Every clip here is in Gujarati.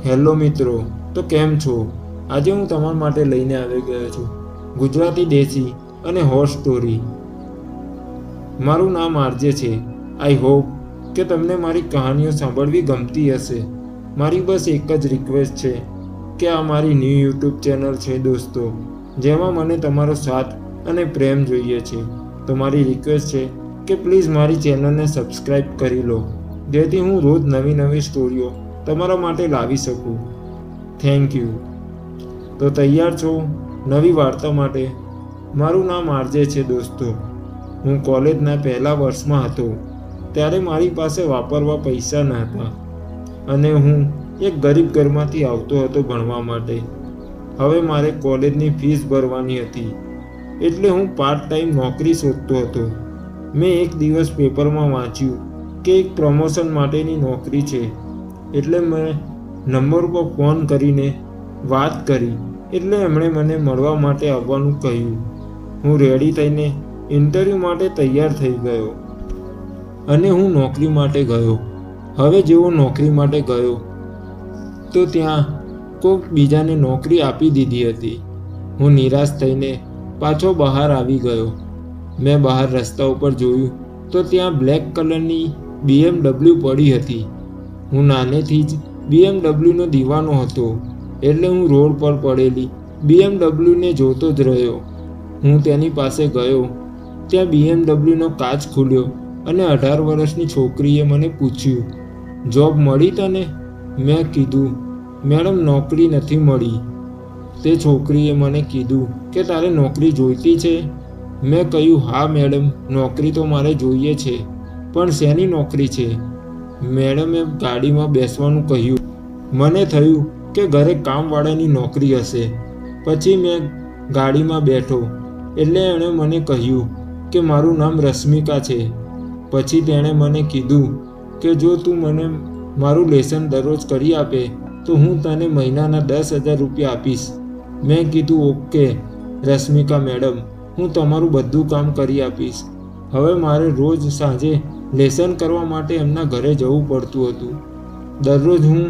હેલો મિત્રો, તો કેમ છો? આજે હું તમારા માટે લઈને આવી ગયો છું ગુજરાતી દેશી અને હોટ સ્ટોરી. મારું નામ આરજે છે. આઈ હોપ કે તમને મારી કહાનીઓ સાંભળવી ગમતી હશે. મારી બસ એક જ રિક્વેસ્ટ છે કે આ મારી ન્યૂ યુટ્યુબ ચેનલ છે દોસ્તો, જેમાં મને તમારો સાથ અને પ્રેમ જોઈએ છે. તો મારી રિક્વેસ્ટ છે કે પ્લીઝ મારી ચેનલને સબસ્ક્રાઈબ કરી લો, જેથી હું રોજ નવી નવી સ્ટોરીઓ તમારા માટે લાવી શકું. Thank you. તો તૈયાર છો નવી વાર્તા માટે? મારું નામ આરજે છે દોસ્તો. હું કોલેજના પહેલા વર્ષમાં હતો ત્યારે મારી પાસે વાપરવા પૈસા ન હતા અને હું એક ગરીબ ઘરમાંથી આવતો હતો ભણવા માટે. હવે મારે કોલેજની ફીસ ભરવાની હતી, એટલે હું પાર્ટ ટાઈમ નોકરી શોધતો હતો. મેં એક દિવસ પેપરમાં વાંચ્યું કે એક પ્રમોશન માટેની નોકરી છે, એટલે મેં નંબર પર ફોન કરીને વાત કરી, એટલે એમણે મને મળવા માટે આવવાનું કહ્યું. હું રેડી થઈને ઇન્ટરવ્યૂ માટે તૈયાર થઈ ગયો અને હું નોકરી માટે ગયો. હવે જેવો નોકરી માટે ગયો તો ત્યાં કોઈક બીજાને નોકરી આપી દીધી હતી. હું નિરાશ થઈને પાછો બહાર આવી ગયો. મેં બહાર રસ્તા ઉપર જોયું તો ત્યાં બ્લેક કલરની BMW પડી હતી. હું નાનેથી જ BMWનો દીવાનો હતો, એટલે હું રોડ પર પડેલી BMWને જોતો જ રહ્યો. હું તેની પાસે ગયો. ત્યાં BMWનો કાચ ખુલ્યો અને 18 વર્ષની છોકરીએ મને પૂછ્યું, જોબ મળી તને? મેં કીધું, મેડમ નોકરી નથી મળી. તે છોકરીએ મને કીધું કે તારે નોકરી જોઈતી છે? મેં કહ્યું, હા મેડમ, નોકરી તો મારે જોઈએ છે, પણ શેની નોકરી છે? મેડમે ગાડીમાં બેસવાનું કહ્યું. મને થયું કે ઘરે કામવાળાની નોકરી હશે. પછી મેં ગાડીમાં બેઠો એટલે એણે મને કહ્યું કે મારું નામ રશ્મિકા છે. પછી તેણે મને કીધું કે જો તું મને મારું લેસન દરરોજ કરી આપે તો હું તને મહિનાના 10,000 રૂપિયા આપીશ. મેં કીધું, ઓકે રશ્મિકા મેડમ, હું તમારું બધું કામ કરી આપીશ. હવે મારે રોજ સાંજે લેસન કરવા માટે એમના ઘરે જવું પડતું હતું. દરરોજ હું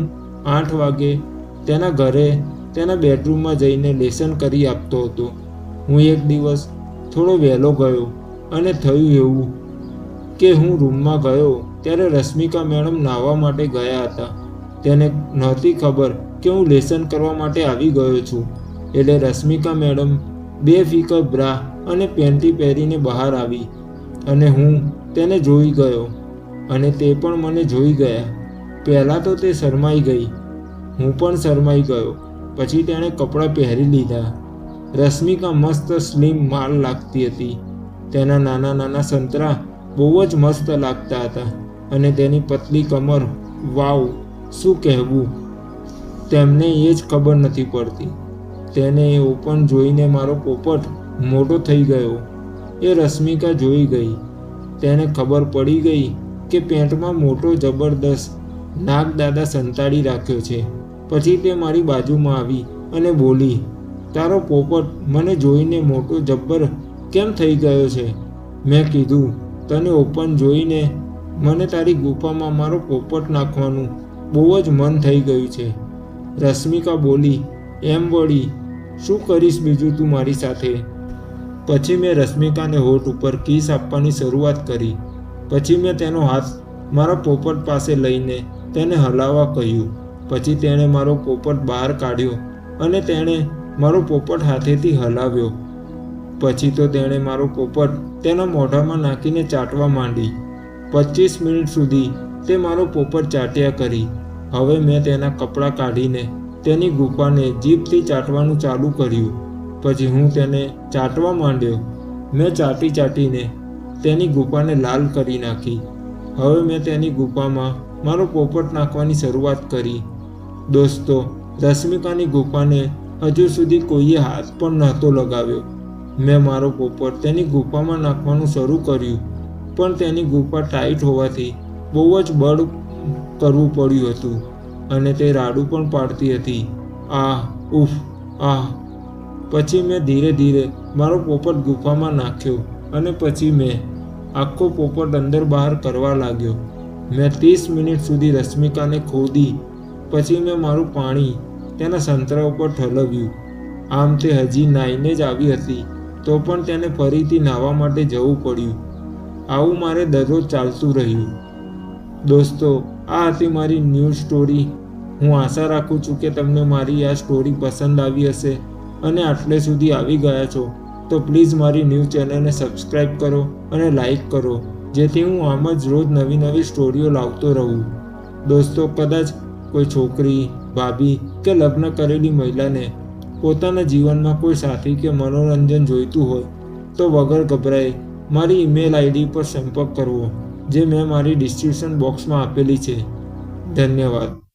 8 વાગે તેના ઘરે તેના બેડરૂમમાં જઈને લેસન કરી આપતો હતો. હું એક દિવસ થોડો વહેલો ગયો અને થયું એવું કે હું રૂમમાં ગયો ત્યારે રશ્મિકા મેડમ નાહવા માટે ગયા હતા. તેને નહોતી ખબર કે હું લેસન કરવા માટે આવી ગયો છું. એટલે રશ્મિકા મેડમ બેફિકર બ્રા અને પેન્ટી પહેરીને બહાર આવી અને હું તેને જોઈ ગયો અને તે પણ મને જોઈ ગયા. પહેલાં તો તે શરમાઈ ગઈ, હું પણ શરમાઈ ગયો. પછી તેણે કપડાં પહેરી લીધા. રશ્મિકા મસ્ત સ્લિમ માલ લાગતી હતી. તેના નાના નાના સંતરા બહુ જ મસ્ત લાગતા હતા અને તેની પતલી કમર, વાવ, શું કહેવું. તેમને એ જ ખબર નથી પડતી. તેને એ ઓપન જોઈને મારો પોપટ મોટો થઈ ગયો. એ રશ્મિકા જોઈ ગઈ. તેને ખબર પડી ગઈ કે પેન્ટમાં મોટો જબરદસ્ત નાગદાદા સંતાડી રાખ્યો છે. પછી તે મારી બાજુમાં આવી અને બોલી, તારો પોપટ મને જોઈને મોટો જબ્બર કેમ થઈ ગયો છે? મેં કીધું, તને ઓપન જોઈને મને તારી ગુફામાં મારો પોપટ નાખવાનું બહુ જ મન થઈ ગયું છે. રશ્મિકા બોલી, એમ વળી શું કરીશ બીજું તું મારી સાથે? પછી મેં રશ્મિકાને હોઠ ઉપર કિસ આપવાની શરૂઆત કરી. પછી મેં તેનો હાથ મારા પોપટ પાસે લઈને તેને હલાવવા કહ્યું. પછી તેણે મારો પોપટ બહાર કાઢ્યો અને તેણે મારો પોપટ હાથેથી હલાવ્યો. પછી તો તેણે મારો પોપટ તેના મોઢામાં નાખીને ચાટવા માંડી. 25 મિનિટ સુધી તે મારો પોપટ ચાટ્યા કરી. હવે મેં તેના કપડાં કાઢીને તેની ગુફાને જીભથી ચાટવાનું ચાલુ કર્યું. પછી હું તેને ચાટવા માંડ્યો. મેં ચાટીને તેની ગુફાને લાલ કરી નાખી. હવે મેં તેની ગુફામાં મારો પોપટ નાખવાની શરૂઆત કરી. દોસ્તો, રશ્મિકાની ગુફાને હજુ સુધી કોઈએ હાથ પણ નહોતો લગાવ્યો. મેં મારો પોપટ તેની ગુફામાં નાખવાનું શરૂ કર્યું, પણ તેની ગુફા ટાઈટ હોવાથી બહુ જ બળ કરવું પડ્યું હતું અને તે રાડું પણ પાડતી હતી. આહ, ઉફ, આહ. પછી મેં ધીરે ધીરે મારો પોપટ ગુફામાં નાખ્યો અને પછી મેં આખો પોપટ અંદર બહાર કરવા લાગ્યો. મેં 30 મિનિટ સુધી રશ્મિકાને ખોદી પછી મેં મારું પાણી તેના સંતરા ઉપર ઠલવ્યું. આમ તે હજી નાઈને જ આવી હતી તો પણ તેને ફરીથી નાહવા માટે જવું પડ્યું. આવું મારે દરરોજ ચાલતું રહ્યું. દોસ્તો, આ હતી મારી ન્યૂ સ્ટોરી. હું આશા રાખું છું કે તમને મારી આ સ્ટોરી પસંદ આવી હશે અને આટલે સુધી આવી ગયા છો તો પ્લીઝ મારી ન્યૂ ચેનલને સબસ્ક્રાઈબ કરો અને લાઈક કરો, જેથી હું આમ જ રોજ નવી નવી સ્ટોરીઓ લાવતો રહું. દોસ્તો, કદાચ કોઈ છોકરી, ભાભી કે લગ્ન કરેલી મહિલાને પોતાના જીવનમાં કોઈ સાથી કે મનોરંજન જોઈતું હોય તો વગર ગભરાએ મારી ઈમેલ આઈડી પર સંપર્ક કરવો, જે મેં મારી ડિસ્ક્રિપ્શન બોક્સમાં આપેલી છે. ધન્યવાદ.